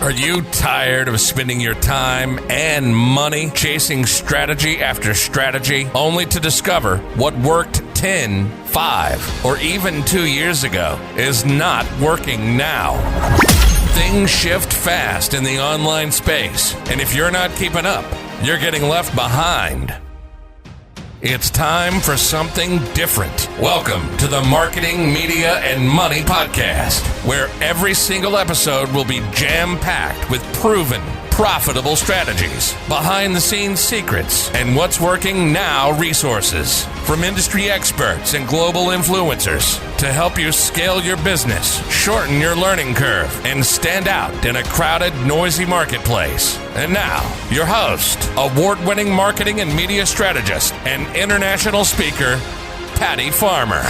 Are you tired of spending your time and money chasing strategy after strategy only to discover what worked 10, 5, or even 2 years ago is not working now? Things shift fast in the online space, and if you're not keeping up, you're getting left behind. It's time for something different. Welcome to the Marketing, Media, and Money Podcast, where every single episode will be jam-packed with proven, profitable strategies, behind-the-scenes secrets, and what's working now resources from industry experts and global influencers to help you scale your business, shorten your learning curve, and stand out in a crowded, noisy marketplace. And now, your host, award-winning marketing and media strategist, and international speaker, Patty Farmer.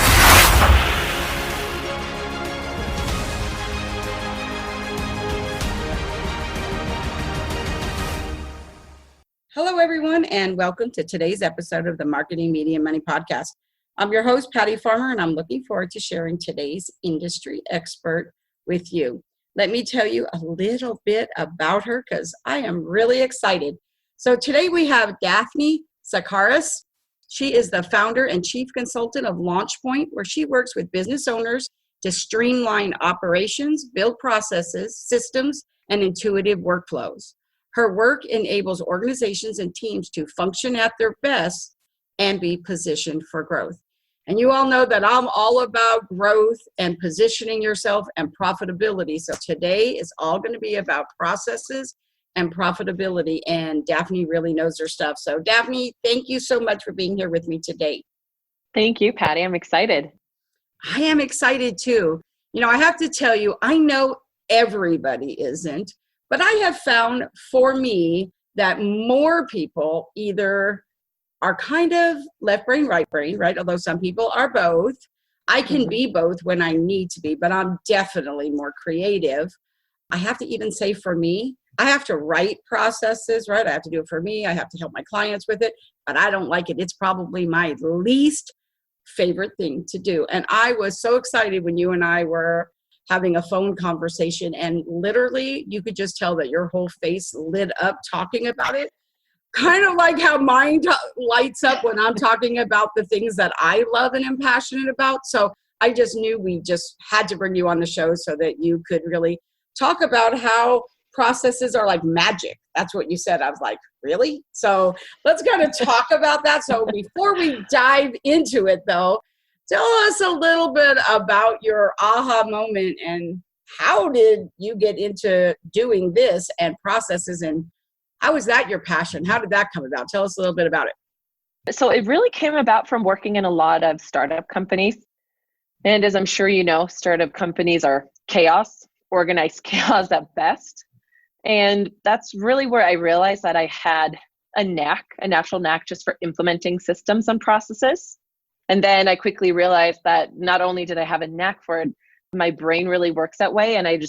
Hello, everyone, and welcome to today's episode of the Marketing, Media, and Money Podcast. I'm your host, Patty Farmer, and I'm looking forward to sharing today's industry expert with you. Let me tell you a little bit about her because I am really excited. So today we have Dafne Tsakiris. She is the founder and chief consultant of LaunchPoint, where she works with business owners to streamline operations, build processes, systems, and intuitive workflows. Her work enables organizations and teams to function at their best and be positioned for growth. And you all know that I'm all about growth and positioning yourself and profitability. So today is all going to be about processes and profitability. And Dafne really knows her stuff. So Dafne, thank you so much for being here with me today. Thank you, Patty. I'm excited. I am excited too. You know, I have to tell you, I know everybody isn't. But I have found for me that more people either are kind of left brain, right? Although some people are both. I can be both when I need to be, but I'm definitely more creative. I have to even say for me, I have to write processes, right? I have to do it for me. I have to help my clients with it, but I don't like it. It's probably my least favorite thing to do. And I was so excited when you and I were having a phone conversation, and literally you could just tell that your whole face lit up talking about it. Kind of like how mine lights up when I'm talking about the things that I love and am passionate about. So I just knew we just had to bring you on the show so that you could really talk about how processes are like magic. That's what you said. I was like, really? So let's kind of talk about that. So before we dive into it though, tell us a little bit about your aha moment and how did you get into doing this and processes, and how is that your passion? How did that come about? Tell us a little bit about it. So it really came about from working in a lot of startup companies. And as I'm sure you know, startup companies are chaos, organized chaos at best. And that's really where I realized that I had a natural knack just for implementing systems and processes. And then I quickly realized that not only did I have a knack for it, my brain really works that way. And I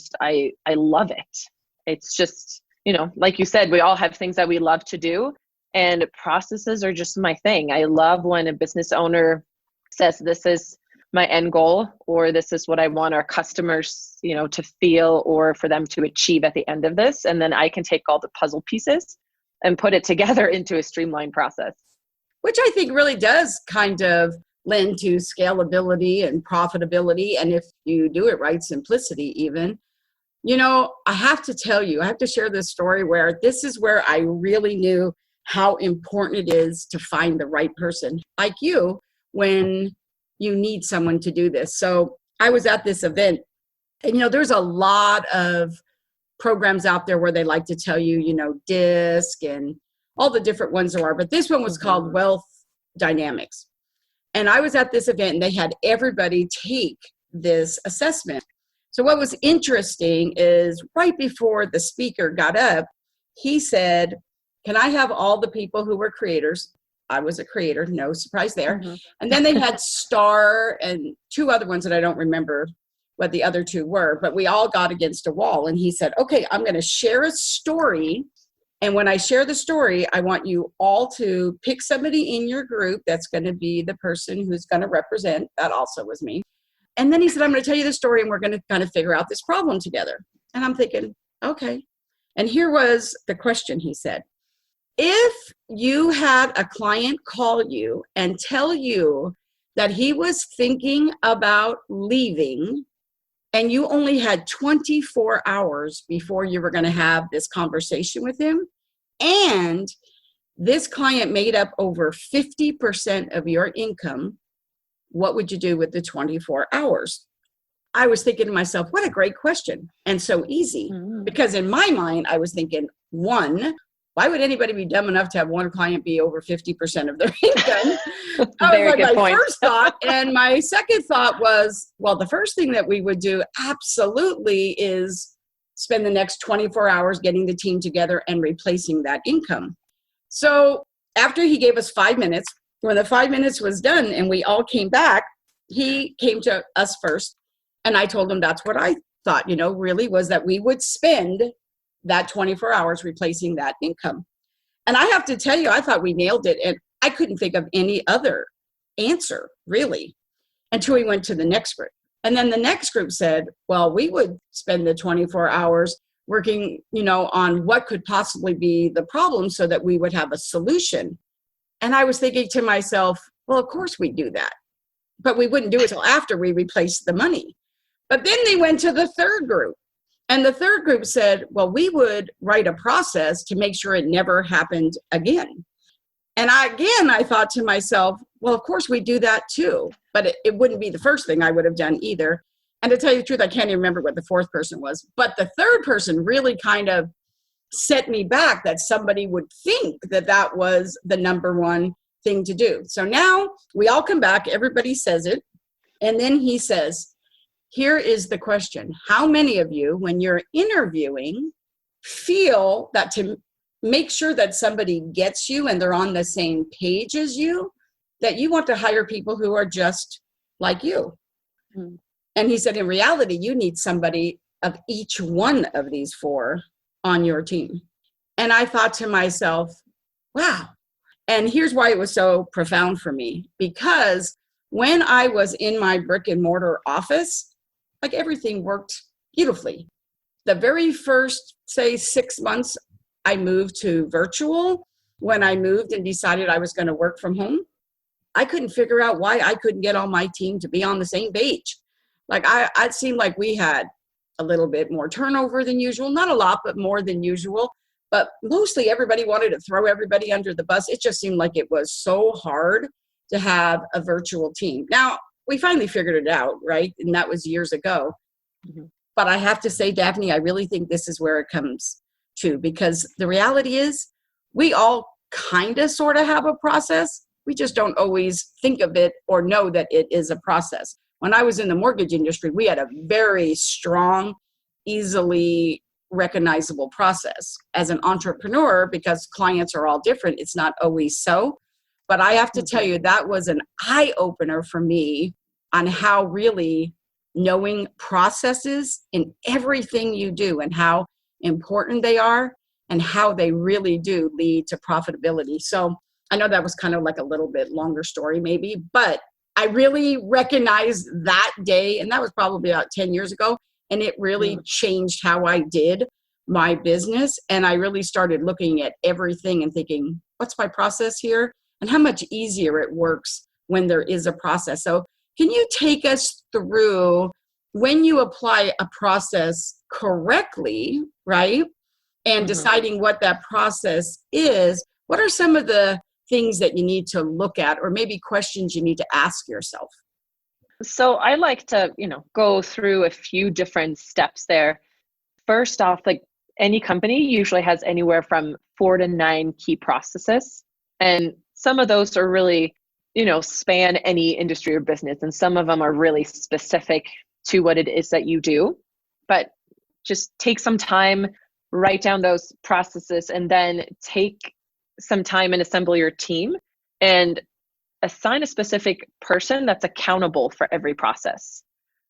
love it. It's just, you know, like you said, we all have things that we love to do, and processes are just my thing. I love when a business owner says, this is my end goal, or this is what I want our customers, you know, to feel or for them to achieve at the end of this. And then I can take all the puzzle pieces and put it together into a streamlined process. Which I think really does kind of lend to scalability and profitability. And if you do it right, simplicity even. You know, I have to tell you, I have to share this story where this is where I really knew how important it is to find the right person like you when you need someone to do this. So I was at this event, and, you know, there's a lot of programs out there where they like to tell you, you know, DISC and all the different ones there are, but this one was called Wealth Dynamics. And I was at this event and they had everybody take this assessment. So what was interesting is right before the speaker got up, he said, can I have all the people who were creators? I was a creator, no surprise there. Mm-hmm. And then they had Star and two other ones that I don't remember what the other two were, but we all got against a wall. And he said, okay, I'm going to share a story. And when I share the story, I want you all to pick somebody in your group that's going to be the person who's going to represent. That also was me. And then he said, I'm going to tell you the story and we're going to kind of figure out this problem together. And I'm thinking, okay, And here was the question, he said. If you had a client call you and tell you that he was thinking about leaving and you only had 24 hours before you were going to have this conversation with him, and this client made up over 50% of your income, what would you do with the 24 hours? I was thinking to myself, what a great question, and so easy. Because in my mind, I was thinking, one, why would anybody be dumb enough to have one client be over 50% of their income? That was like my first thought. And my second thought was, well, the first thing that we would do absolutely is spend the next 24 hours getting the team together and replacing that income. So after he gave us 5 minutes, when the 5 minutes was done and we all came back, he came to us first. And I told him that's what I thought, really was that we would spend that 24 hours replacing that income. And I have to tell you, I thought we nailed it. And I couldn't think of any other answer, really, until we went to the next group. And then the next group said, well, we would spend the 24 hours working, on what could possibly be the problem so that we would have a solution. And I was thinking to myself, well, of course we do that. But we wouldn't do it until after we replaced the money. But then they went to the third group. And the third group said, well, we would write a process to make sure it never happened again. And I thought to myself, well, of course we do that too, but it wouldn't be the first thing I would have done either. And to tell you the truth, I can't even remember what the fourth person was. But the third person really kind of set me back that somebody would think that that was the number one thing to do. So now we all come back, everybody says it. And then he says, here is the question. How many of you, when you're interviewing, feel that to make sure that somebody gets you and they're on the same page as you, that you want to hire people who are just like you? Mm-hmm. And he said, in reality, you need somebody of each one of these four on your team. And I thought to myself, wow. And here's why it was so profound for me. Because when I was in my brick and mortar office, like everything worked beautifully. The very first, say, 6 months, I moved to virtual. When I moved and decided I was going to work from home, I couldn't figure out why I couldn't get all my team to be on the same page. Like it seemed like we had a little bit more turnover than usual. Not a lot, but more than usual. But mostly everybody wanted to throw everybody under the bus. It just seemed like it was so hard to have a virtual team. Now, we finally figured it out, right? And that was years ago. Mm-hmm. But I have to say, Daphne, I really think this is where it comes to, because the reality is we all kind of sort of have a process. We just don't always think of it or know that it is a process. When I was in the mortgage industry, we had a very strong, easily recognizable process. As an entrepreneur, because clients are all different, it's not always so. But I have to tell you, that was an eye-opener for me on how really knowing processes in everything you do and how important they are and how they really do lead to profitability. So I know that was kind of like a little bit longer story maybe, but I really recognized that day, and that was probably about 10 years ago, and it really changed how I did my business. And I really started looking at everything and thinking, what's my process here? And how much easier it works when there is a process. So can you take us through when you apply a process correctly, right? And deciding what that process is, what are some of the things that you need to look at, or maybe questions you need to ask yourself? So I like to, go through a few different steps there. First off, like any company usually has anywhere from 4 to 9 key processes. And some of those are really, span any industry or business. And some of them are really specific to what it is that you do. But just take some time, write down those processes, and then take some time and assemble your team and assign a specific person that's accountable for every process.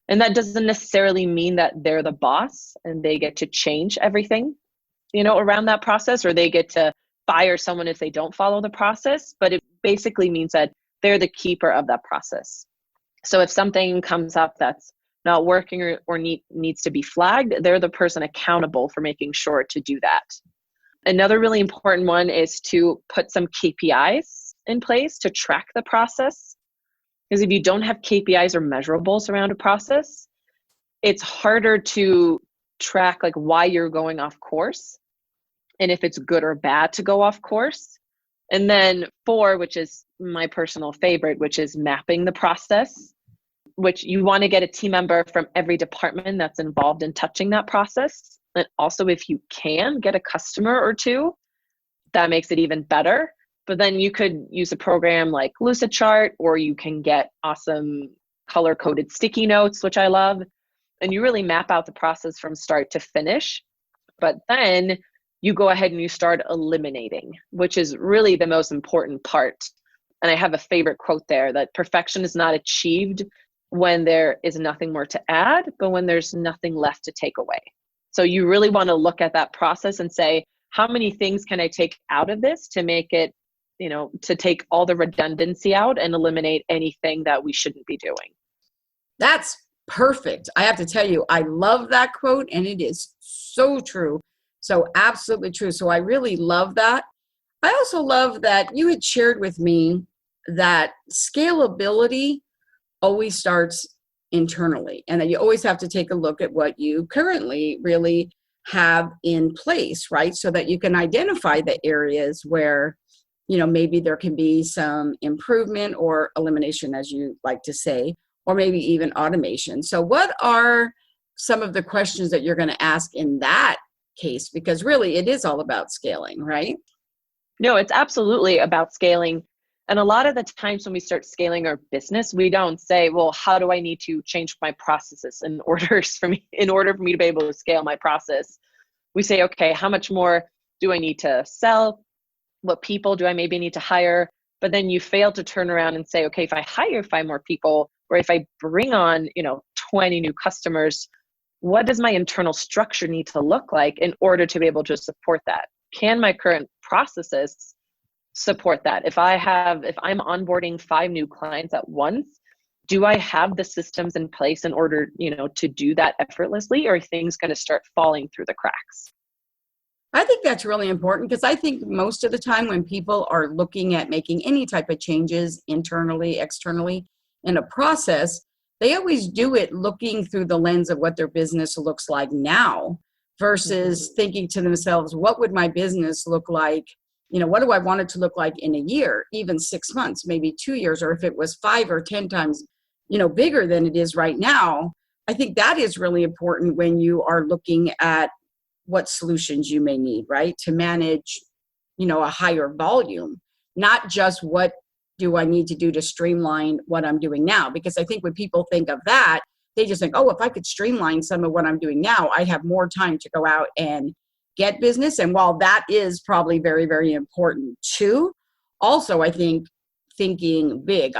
And that doesn't necessarily mean that they're the boss and they get to change everything, around that process, or they get to fire someone if they don't follow the process. But it basically means that they're the keeper of that process. So if something comes up that's not working or needs to be flagged, they're the person accountable for making sure to do that. Another really important one is to put some KPIs in place to track the process. Because if you don't have KPIs or measurables around a process, it's harder to track like why you're going off course and if it's good or bad to go off course. And then 4, which is my personal favorite, which is mapping the process, which you want to get a team member from every department that's involved in touching that process. And also, if you can get a customer or 2, that makes it even better. But then you could use a program like Lucidchart, or you can get awesome color-coded sticky notes, which I love. And you really map out the process from start to finish. But then you go ahead and you start eliminating, which is really the most important part. And I have a favorite quote there, that perfection is not achieved when there is nothing more to add, but when there's nothing left to take away. So you really want to look at that process and say, how many things can I take out of this to make it, to take all the redundancy out and eliminate anything that we shouldn't be doing. That's perfect. I have to tell you, I love that quote, and it is so true. So absolutely true. So I really love that. I also love that you had shared with me that scalability always starts internally, and that you always have to take a look at what you currently really have in place, right? So that you can identify the areas where, maybe there can be some improvement or elimination, as you like to say, or maybe even automation. So what are some of the questions that you're going to ask in that case? Because really it is all about scaling, right? No, it's absolutely about scaling. And a lot of the times when we start scaling our business, we don't say, well, how do I need to change my processes in order for me to be able to scale my process? We say, okay, how much more do I need to sell? What people do I maybe need to hire? But then you fail to turn around and say, okay, if I hire 5 more people, or if I bring on, 20 new customers, what does my internal structure need to look like in order to be able to support that? Can my current processes support that? If I'm onboarding 5 new clients at once, do I have the systems in place in order, to do that effortlessly, or are things going to start falling through the cracks? I think that's really important, because I think most of the time when people are looking at making any type of changes internally, externally in a process, they always do it looking through the lens of what their business looks like now versus thinking to themselves, what would my business look like? What do I want it to look like in a year, even 6 months, maybe 2 years, or if it was 5 or 10 times, bigger than it is right now. I think that is really important when you are looking at what solutions you may need, right? To manage, a higher volume, not just what do I need to do to streamline what I'm doing now? Because I think when people think of that, they just think, oh, if I could streamline some of what I'm doing now, I have more time to go out and get business. And while that is probably very, very important too, also I think thinking big.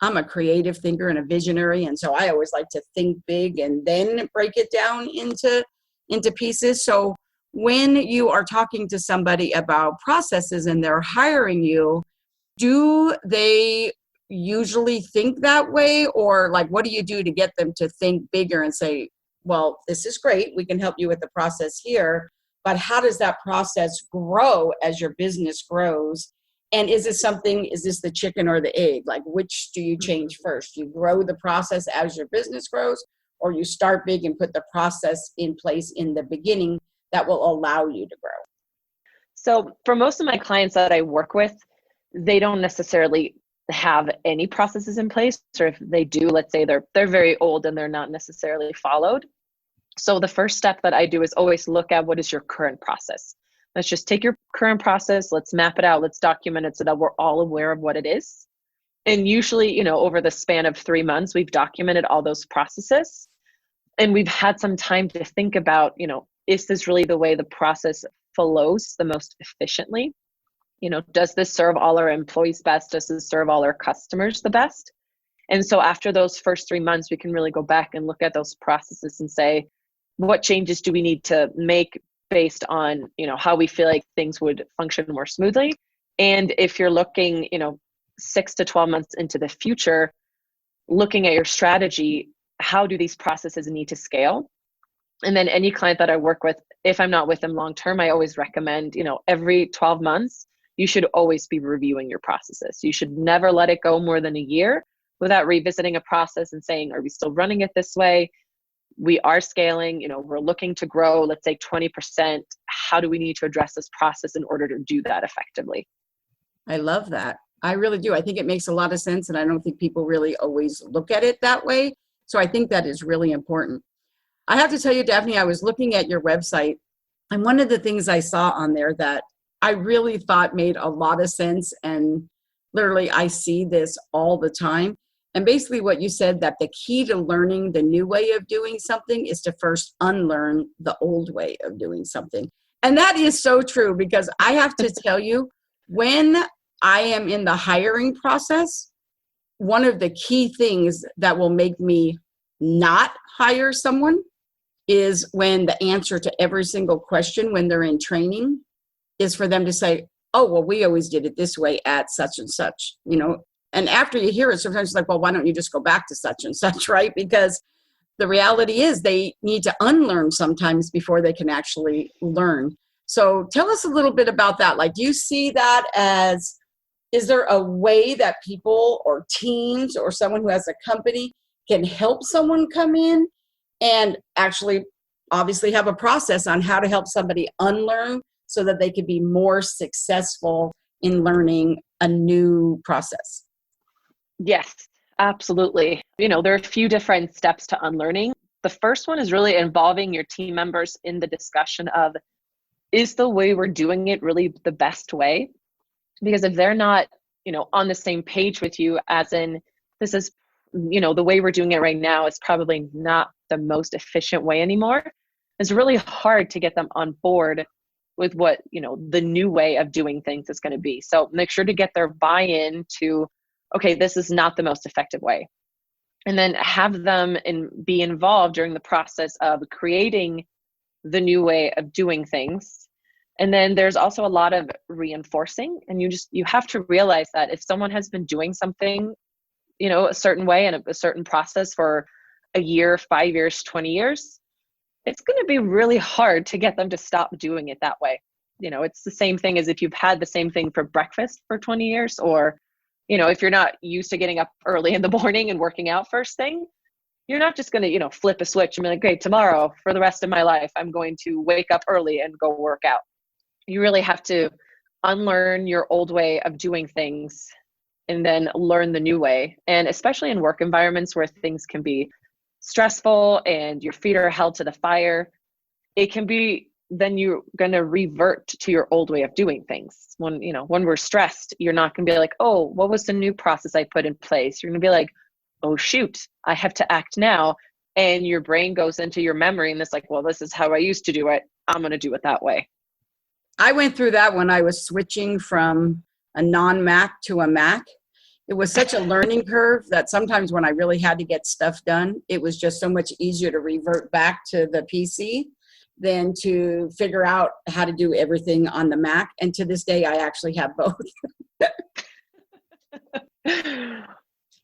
I'm a creative thinker and a visionary. And so I always like to think big and then break it down into pieces. So when you are talking to somebody about processes and they're hiring you, do they usually think that way? Or like, what do you do to get them to think bigger and say, well, this is great, we can help you with the process here, but how does that process grow as your business grows? And is this the chicken or the egg? Like, which do you change first? You grow the process as your business grows, or you start big and put the process in place in the beginning that will allow you to grow? So for most of my clients that I work with, they don't necessarily have any processes in place, or if they do, let's say they're very old and they're not necessarily followed. So the first step that I do is always look at, what is your current process? Let's just take your current process, let's map it out, let's document it so that we're all aware of what it is. And usually, over the span of 3 months, we've documented all those processes, and we've had some time to think about, is this really the way the process flows the most efficiently? Does this serve all our employees best? Does this serve all our customers the best? And so after those first 3 months, we can really go back and look at those processes and say, what changes do we need to make based on, how we feel like things would function more smoothly? And if you're looking, 6 to 12 months into the future, looking at your strategy, how do these processes need to scale? And then any client that I work with, if I'm not with them long term, I always recommend, every 12 months, you should always be reviewing your processes. You should never let it go more than a year without revisiting a process and saying, are we still running it this way? We are scaling, we're looking to grow, let's say 20%. How do we need to address this process in order to do that effectively? I love that. I really do. I think it makes a lot of sense, and I don't think people really always look at it that way. So I think that is really important. I have to tell you, Dafne, I was looking at your website, and one of the things I saw on there that I really thought made a lot of sense, and literally I see this all the time. And basically what you said, that the key to learning the new way of doing something is to first unlearn the old way of doing something. And that is so true, because I have to tell you, when I am in the hiring process, one of the key things that will make me not hire someone is when the answer to every single question when they're in training is for them to say, oh, well, we always did it this way at such and such, And after you hear it, sometimes it's like, well, why don't you just go back to such and such, right? Because the reality is they need to unlearn sometimes before they can actually learn. So tell us a little bit about that. Like, do you see that as, is there a way that people or teams or someone who has a company can help someone come in and actually obviously have a process on how to help somebody unlearn so that they could be more successful in learning a new process? Yes, absolutely. There are a few different steps to unlearning. The first one is really involving your team members in the discussion of, is the way we're doing it really the best way? Because if they're not, on the same page with you, as in, this is, the way we're doing it right now is probably not the most efficient way anymore, it's really hard to get them on board with what, the new way of doing things is going to be. So make sure to get their buy-in to, okay, this is not the most effective way. And then have them be involved during the process of creating the new way of doing things. And then there's also a lot of reinforcing, and you have to realize that if someone has been doing something, a certain way and a certain process for a year, 5 years, 20 years, it's going to be really hard to get them to stop doing it that way. It's the same thing as if you've had the same thing for breakfast for 20 years, or, if you're not used to getting up early in the morning and working out first thing, you're not just going to, flip a switch and be like, great, tomorrow for the rest of my life, I'm going to wake up early and go work out. You really have to unlearn your old way of doing things and then learn the new way. And especially in work environments where things can be stressful and your feet are held to the fire, it can be, then you're going to revert to your old way of doing things. When we're stressed, you're not going to be like, oh, what was the new process I put in place? You're going to be like, oh, shoot, I have to act now. And your brain goes into your memory and it's like, well, this is how I used to do it. I'm going to do it that way. I went through that when I was switching from a non-Mac to a Mac. It was such a learning curve that sometimes when I really had to get stuff done, it was just so much easier to revert back to the PC than to figure out how to do everything on the Mac. And to this day, I actually have both.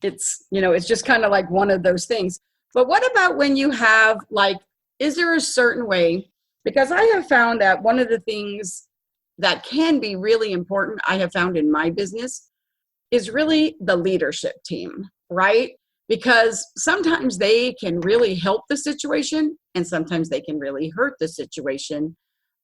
It's just kind of like one of those things. But what about when you have, like, is there a certain way? Because I have found that one of the things that can be really important, I have found in my business, is really the leadership team, right? Because sometimes they can really help the situation and sometimes they can really hurt the situation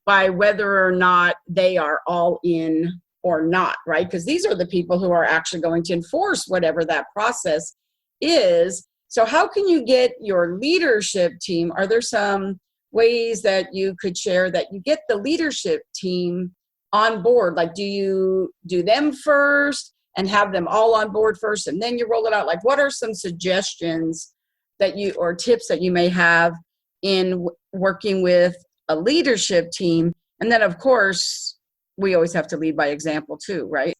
by whether or not they are all in or not, right? Because these are the people who are actually going to enforce whatever that process is. So how can you get your leadership team? Are there some ways that you could share that you get the leadership team on board? Like, do you do them first and have them all on board first and then you roll it out? Like, what are some suggestions that or tips that you may have in working with a leadership team? And then, of course, we always have to lead by example too, right?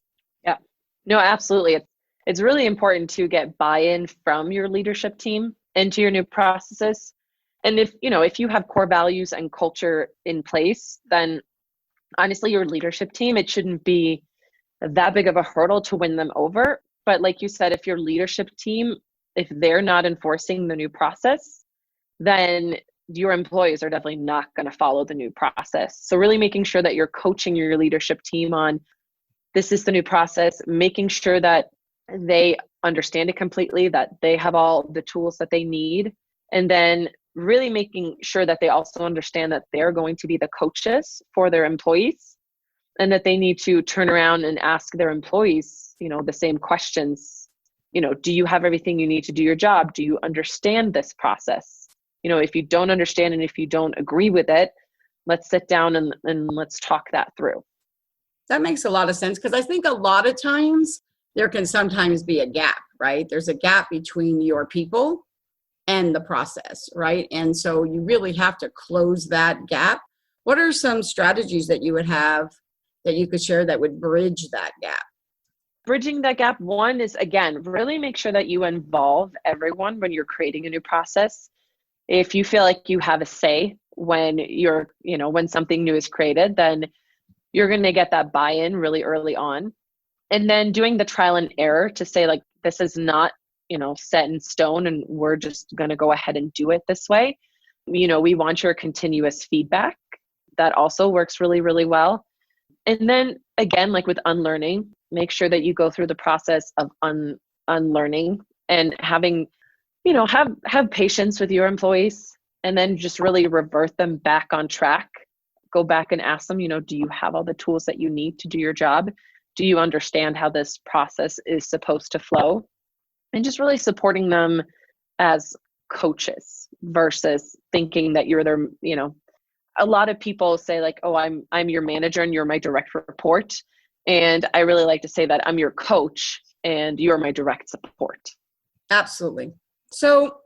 Yeah, no, absolutely. It's really important to get buy-in from your leadership team into your new processes. And if you have core values and culture in place, then honestly, your leadership team, it shouldn't be that big of a hurdle to win them over. But like you said, if your leadership team if they're not enforcing the new process, then your employees are definitely not going to follow the new process. So really making sure that you're coaching your leadership team on this is the new process, making sure that they understand it completely, that they have all the tools that they need, and then really making sure that they also understand that they're going to be the coaches for their employees and that they need to turn around and ask their employees, the same questions. Do you have everything you need to do your job? Do you understand this process? If you don't understand and if you don't agree with it, let's sit down and let's talk that through. That makes a lot of sense, because I think a lot of times there can sometimes be a gap, right? There's a gap between your people and the process, right? And so you really have to close that gap. What are some strategies that you would have that you could share that would bridge that gap? Bridging that gap, one is, again, really make sure that you involve everyone when you're creating a new process. If you feel like you have a say when when something new is created, then you're going to get that buy-in really early on. And then doing the trial and error to say, like, this is not, set in stone and we're just going to go ahead and do it this way. We want your continuous feedback. That also works really, really well. And then again, like with unlearning, make sure that you go through the process of unlearning and having, have patience with your employees, and then just really revert them back on track. Go back and ask them, do you have all the tools that you need to do your job? Do you understand how this process is supposed to flow? And just really supporting them as coaches versus thinking that you're their, a lot of people say like, oh, I'm your manager and you're my direct report. And I really like to say that I'm your coach and you're my direct support. Absolutely. So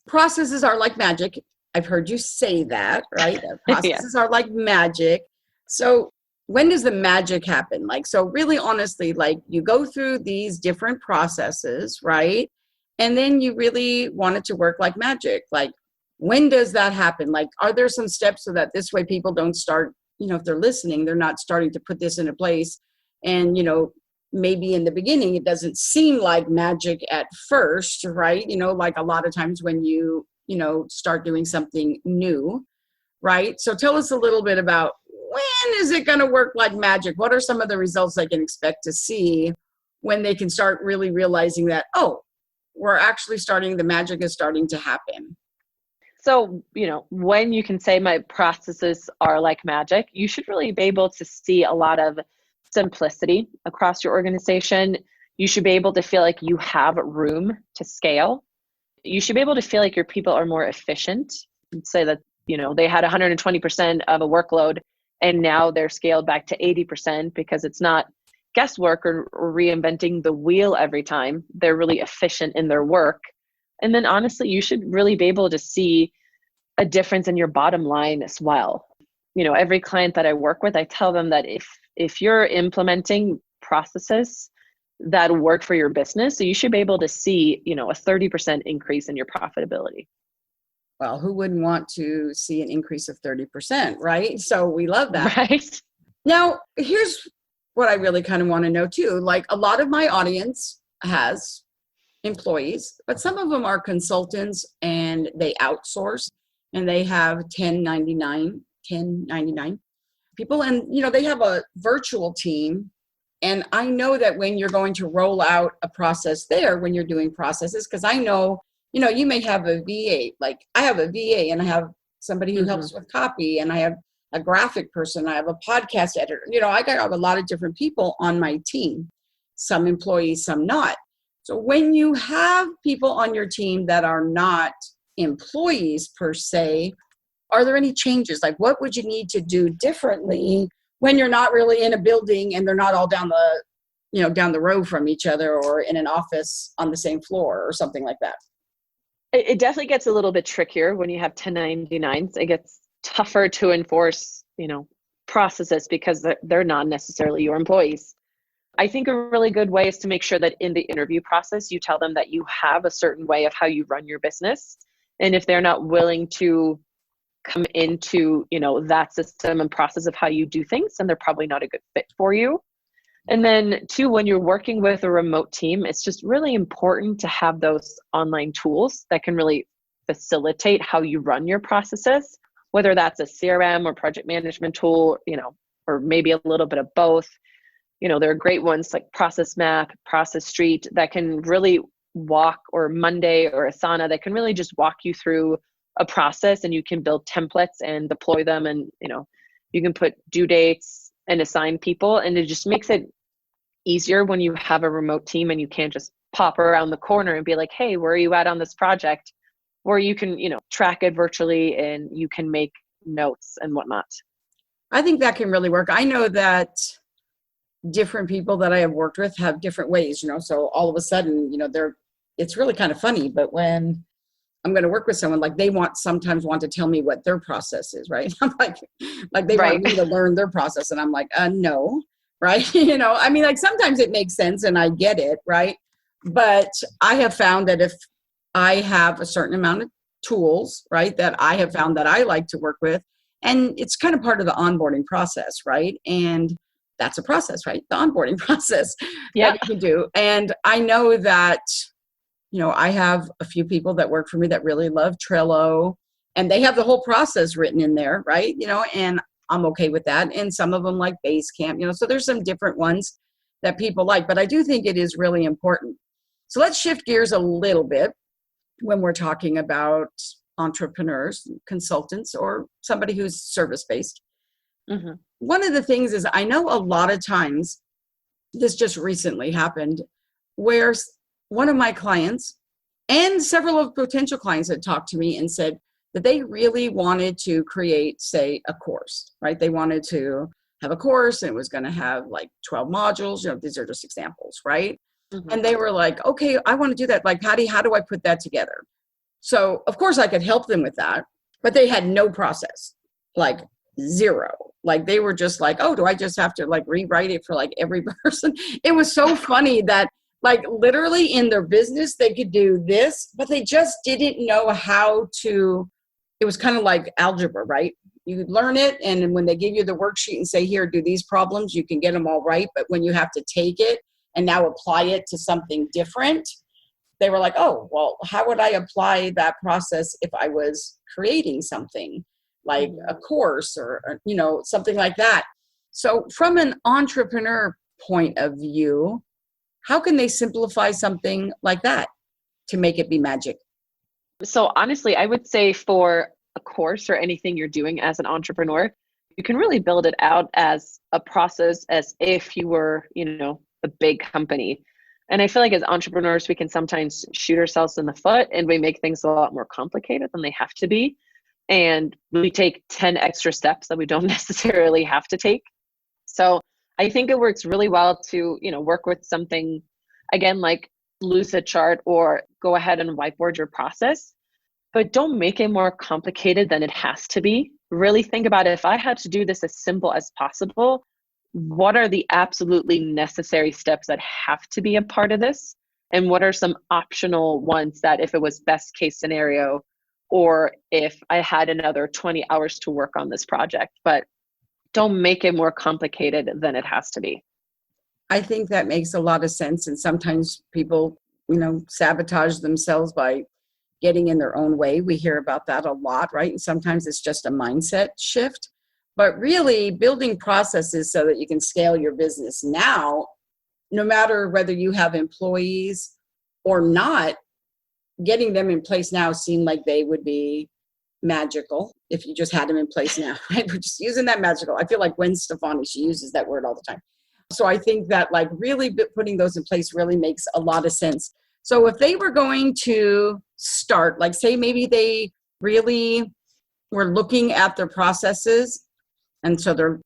processes are like magic. I've heard you say that, right? Processes are like magic. So when does the magic happen? So really honestly, you go through these different processes, right? And then you really want it to work like magic. When does that happen? Are there some steps so that this way people don't start, if they're listening, they're not starting to put this into place. And, maybe in the beginning, it doesn't seem like magic at first, right? Like a lot of times when you start doing something new, right? So tell us a little bit about when is it going to work like magic? What are some of the results they can expect to see when they can start really realizing that, oh, the magic is starting to happen? So, when you can say my processes are like magic, you should really be able to see a lot of simplicity across your organization. You should be able to feel like you have room to scale. You should be able to feel like your people are more efficient. Say that, they had 120% of a workload and now they're scaled back to 80% because it's not guesswork or reinventing the wheel every time. They're really efficient in their work. And then honestly, you should really be able to see a difference in your bottom line as well. Every client that I work with, I tell them that if you're implementing processes that work for your business, so you should be able to see, a 30% increase in your profitability. Well, who wouldn't want to see an increase of 30%, right? So we love that. Right. Now, here's what I really kind of want to know too. A lot of my audience has employees, but some of them are consultants and they outsource and they have 1099 people, and they have a virtual team. And I know that when you're going to roll out a process there, when you're doing processes, because I know, you may have a VA, I have a VA and I have somebody who helps with copy, and I have a graphic person, I have a podcast editor, I got a lot of different people on my team, some employees, some not. So when you have people on your team that are not employees per se, are there any changes? What would you need to do differently when you're not really in a building and they're not all down the row from each other or in an office on the same floor or something like that? It definitely gets a little bit trickier when you have 1099s. It gets tougher to enforce, processes because they're not necessarily your employees. I think a really good way is to make sure that in the interview process, you tell them that you have a certain way of how you run your business. And if they're not willing to come into, that system and process of how you do things, then they're probably not a good fit for you. And then two, when you're working with a remote team, it's just really important to have those online tools that can really facilitate how you run your processes, whether that's a CRM or project management tool, or maybe a little bit of both. There are great ones like Process Map, Process Street that can really walk, or Monday or Asana that can really just walk you through a process, and you can build templates and deploy them, and you can put due dates and assign people, and it just makes it easier when you have a remote team and you can't just pop around the corner and be like, hey, where are you at on this project? Or you can, track it virtually and you can make notes and whatnot. I think that can really work. I know that different people that I have worked with have different ways, so all of a sudden, it's really kind of funny, but when I'm going to work with someone, like they sometimes want to tell me what their process is, right? I'm like they want me to learn their process. And I'm like, no, right? Like sometimes it makes sense and I get it, right? But I have found that if I have a certain amount of tools, right, that I have found that I like to work with, and it's kind of part of the onboarding process, right? And that's a process, right? The onboarding process that you can do. And I know that, I have a few people that work for me that really love Trello, and they have the whole process written in there, right? And I'm okay with that. And some of them like Basecamp, so there's some different ones that people like, but I do think it is really important. So let's shift gears a little bit when we're talking about entrepreneurs, consultants, or somebody who's service-based. Mm-hmm. One of the things is, I know a lot of times, this just recently happened, where one of my clients and several of potential clients had talked to me and said that they really wanted to create, say, a course, right? They wanted to have a course, and it was going to have like 12 modules. These are just examples, right? Mm-hmm. And they were like, okay, I want to do that. Like, Patty, how do I put that together? So of course I could help them with that, but they had no process, like zero. Like they were just like, oh, do I just have to like rewrite it for like every person? It was so funny that like literally in their business, they could do this, but they just didn't know how to. It was kind of like algebra, right? You learn it, and when they give you the worksheet and say, here, do these problems, you can get them all right. But when you have to take it and now apply it to something different, they were like, oh, well, how would I apply that process if I was creating something like a course or something like that? So from an entrepreneur point of view, how can they simplify something like that to make it be magic? So honestly, I would say for a course or anything you're doing as an entrepreneur, you can really build it out as a process as if you were, a big company. And I feel like as entrepreneurs, we can sometimes shoot ourselves in the foot and we make things a lot more complicated than they have to be. And we take 10 extra steps that we don't necessarily have to take. So I think it works really well to, work with something, again, like Lucid Chart, or go ahead and whiteboard your process, but don't make it more complicated than it has to be. Really think about it. If I had to do this as simple as possible, what are the absolutely necessary steps that have to be a part of this? And what are some optional ones that if it was best case scenario, or if I had another 20 hours to work on this project, but don't make it more complicated than it has to be. I think that makes a lot of sense. And sometimes people, sabotage themselves by getting in their own way. We hear about that a lot, right? And sometimes it's just a mindset shift. But really building processes so that you can scale your business now, no matter whether you have employees or not, getting them in place now seem like they would be magical if you just had them in place now, right? We're just using that magical. I feel like Gwen Stefani, she uses that word all the time. So I think that like really putting those in place really makes a lot of sense. So if they were going to start, like say maybe they really were looking at their processes, and so they're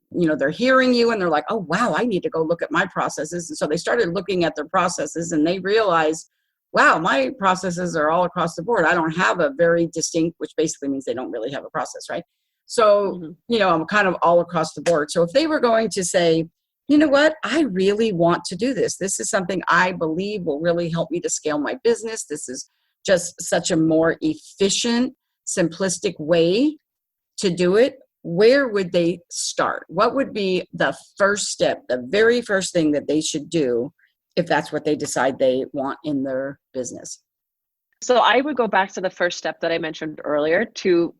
hearing you and they're like, oh, wow, I need to go look at my processes. And so they started looking at their processes and they realized, wow, my processes are all across the board. I don't have a very distinct, which basically means they don't really have a process, right? So, I'm kind of all across the board. So if they were going to say, you know what, I really want to do this. This is something I believe will really help me to scale my business. This is just such a more efficient, simplistic way to do it. where would they start? What would be the first step, the very first thing that they should do if that's what they decide they want in their business? So I would go back to the first step that I mentioned earlier, to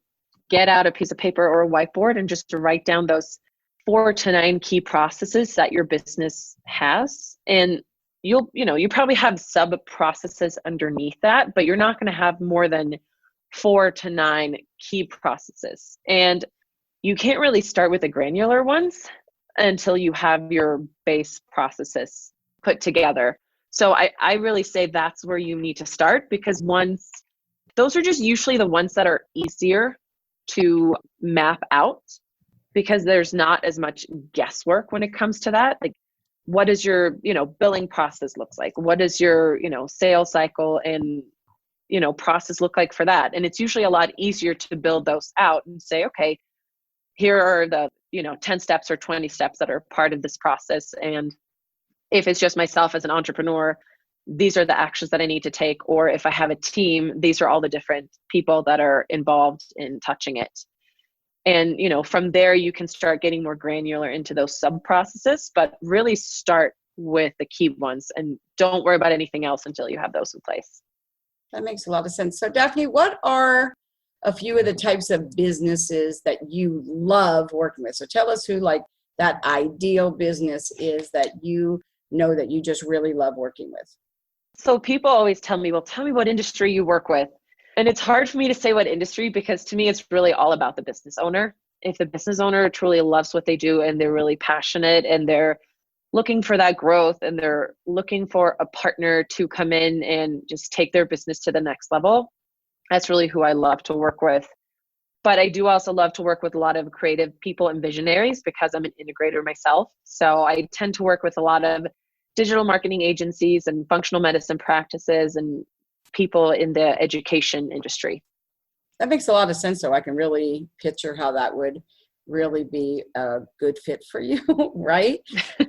get out a piece of paper or a whiteboard and just to write down those 4 to 9 key processes that your business has. And you probably have sub processes underneath that, but you're not going to have more than 4 to 9 key processes. And you can't really start with the granular ones until you have your base processes put together. So I really say that's where you need to start, because those are just usually the ones that are easier to map out, because there's not as much guesswork when it comes to that. Like, what does your, billing process looks like? What does your, sales cycle and, process look like for that? And it's usually a lot easier to build those out and say, okay, here are the, 10 steps or 20 steps that are part of this process. And if it's just myself as an entrepreneur, these are the actions that I need to take. Or if I have a team, these are all the different people that are involved in touching it. And, from there, you can start getting more granular into those sub processes, but really start with the key ones and don't worry about anything else until you have those in place. That makes a lot of sense. So Dafne, what are a few of the types of businesses that you love working with? So tell us who that ideal business is that that you just really love working with. So people always tell me, well, tell me what industry you work with. And it's hard for me to say what industry, because to me, it's really all about the business owner. If the business owner truly loves what they do and they're really passionate and they're looking for that growth and they're looking for a partner to come in and just take their business to the next level, that's really who I love to work with. But I do also love to work with a lot of creative people and visionaries, because I'm an integrator myself. So I tend to work with a lot of digital marketing agencies and functional medicine practices and people in the education industry. That makes a lot of sense. So I can really picture how that would really be a good fit for you, right?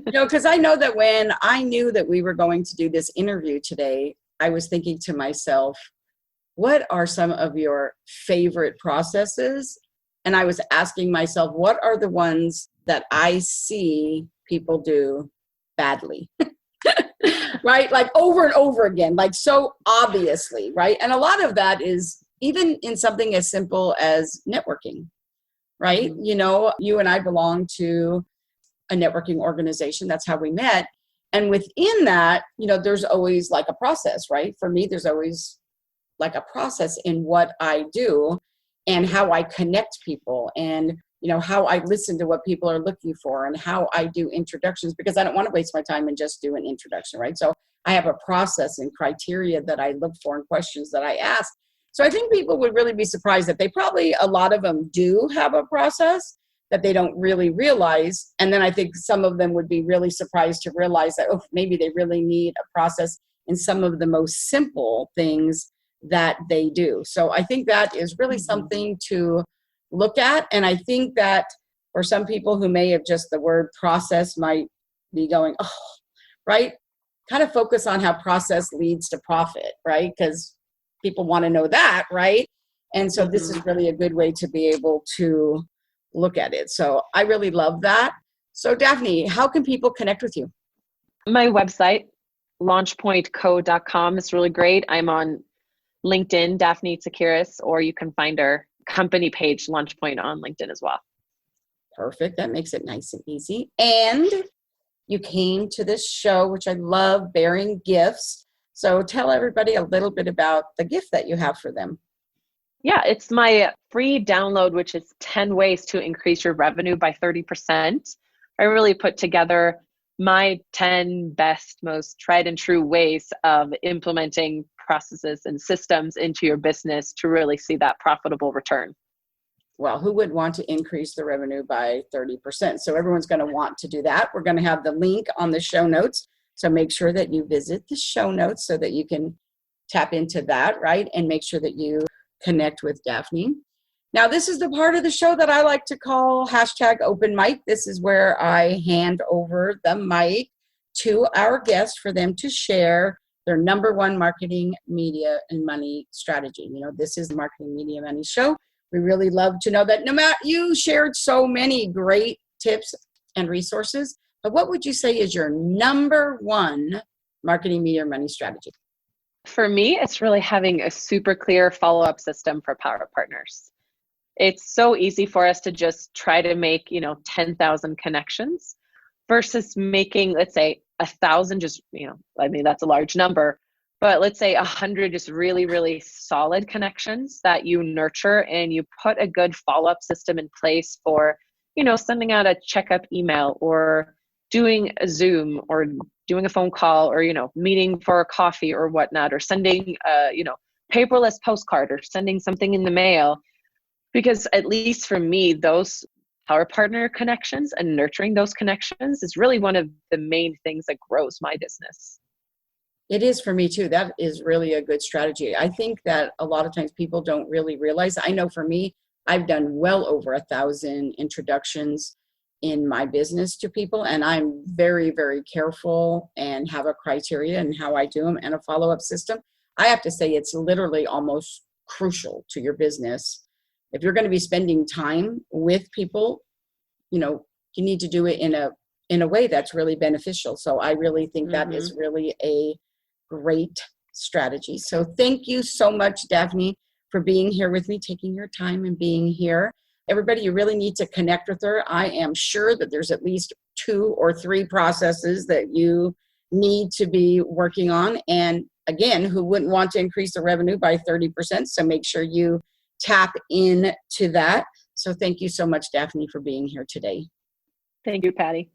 Because I know that when I knew that we were going to do this interview today, I was thinking to myself, what are some of your favorite processes? And I was asking myself, what are the ones that I see people do badly? Right? Like over and over again, like so obviously, right? And a lot of that is even in something as simple as networking, right? Mm-hmm. You and I belong to a networking organization. That's how we met. And within that, there's always like a process, right? For me, there's always like a process in what I do and how I connect people and how I listen to what people are looking for and how I do introductions, because I don't want to waste my time and just do an introduction, right? So I have a process and criteria that I look for and questions that I ask. So I think people would really be surprised that a lot of them do have a process that they don't really realize. And then I think some of them would be really surprised to realize that, maybe they really need a process in some of the most simple things that they do. So I think that is really something to look at. And I think that for some people who may have just the word process might be going, right? Kind of focus on how process leads to profit, right? Because people want to know that, right? And so this is really a good way to be able to look at it. So I really love that. So Dafne, how can people connect with you? My website, launchpointco.com, is really great. I'm on LinkedIn, Dafne Tsakiris, or you can find our company page, LaunchPoint, on LinkedIn as well. Perfect. That makes it nice and easy. And you came to this show, which I love, bearing gifts. So tell everybody a little bit about the gift that you have for them. Yeah, it's my free download, which is 10 ways to increase your revenue by 30%. I really put together my 10 best, most tried and true ways of implementing processes and systems into your business to really see that profitable return. Well, who would want to increase the revenue by 30%? So everyone's going to want to do that. We're going to have the link on the show notes. So make sure that you visit the show notes so that you can tap into that, right? And make sure that you connect with Dafne. Now, this is the part of the show that I like to call #OpenMic. This is where I hand over the mic to our guests for them to share their number one marketing, media, and money strategy. This is the Marketing, Media, Money show, We really love to know that. No matter, you shared so many great tips and resources, but what would you say is your number one marketing, media, or money strategy? For me, it's really having a super clear follow-up system for power partners. It's so easy for us to just try to make, 10,000 connections versus making, let's say, 1,000, that's a large number, but let's say 100 just really, really solid connections that you nurture, and you put a good follow-up system in place for, sending out a checkup email, or doing a Zoom, or doing a phone call, or, meeting for a coffee or whatnot, or sending paperless postcard, or sending something in the mail. Because at least for me, those power partner connections and nurturing those connections is really one of the main things that grows my business. It is for me too. That is really a good strategy. I think that a lot of times people don't really realize. I know for me, I've done well over 1,000 introductions in my business to people, and I'm very, very careful and have a criteria in how I do them and a follow-up system. I have to say it's literally almost crucial to your business. If you're going to be spending time with people, you need to do it in a way that's really beneficial. So I really think that is really a great strategy. So thank you so much, Dafne, for being here with me, taking your time and being here. Everybody, you really need to connect with her. I am sure that there's at least 2 or 3 processes that you need to be working on. And again, who wouldn't want to increase the revenue by 30%? So make sure you tap into that. So thank you so much, Dafne, for being here today. Thank you, Patty.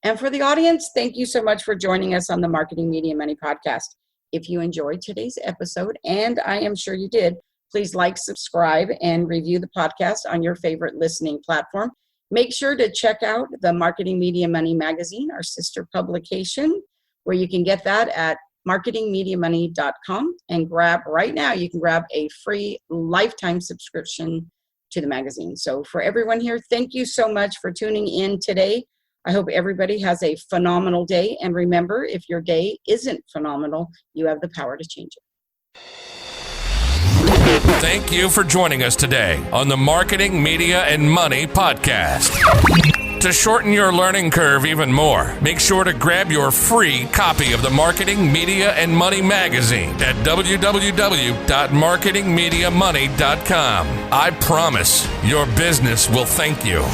And for the audience, thank you so much for joining us on the Marketing, Media, and Money podcast. If you enjoyed today's episode, and I am sure you did, please like, subscribe, and review the podcast on your favorite listening platform. Make sure to check out the Marketing, Media, Money magazine, our sister publication, where you can get that at marketingmediamoney.com, and you can grab a free lifetime subscription to the magazine. So for everyone here, thank you so much for tuning in today. I hope everybody has a phenomenal day. And remember, if your day isn't phenomenal, you have the power to change it. Thank you for joining us today on the Marketing, Media, and Money podcast. To shorten your learning curve even more, make sure to grab your free copy of the Marketing, Media, and Money magazine at www.marketingmediamoney.com. I promise your business will thank you.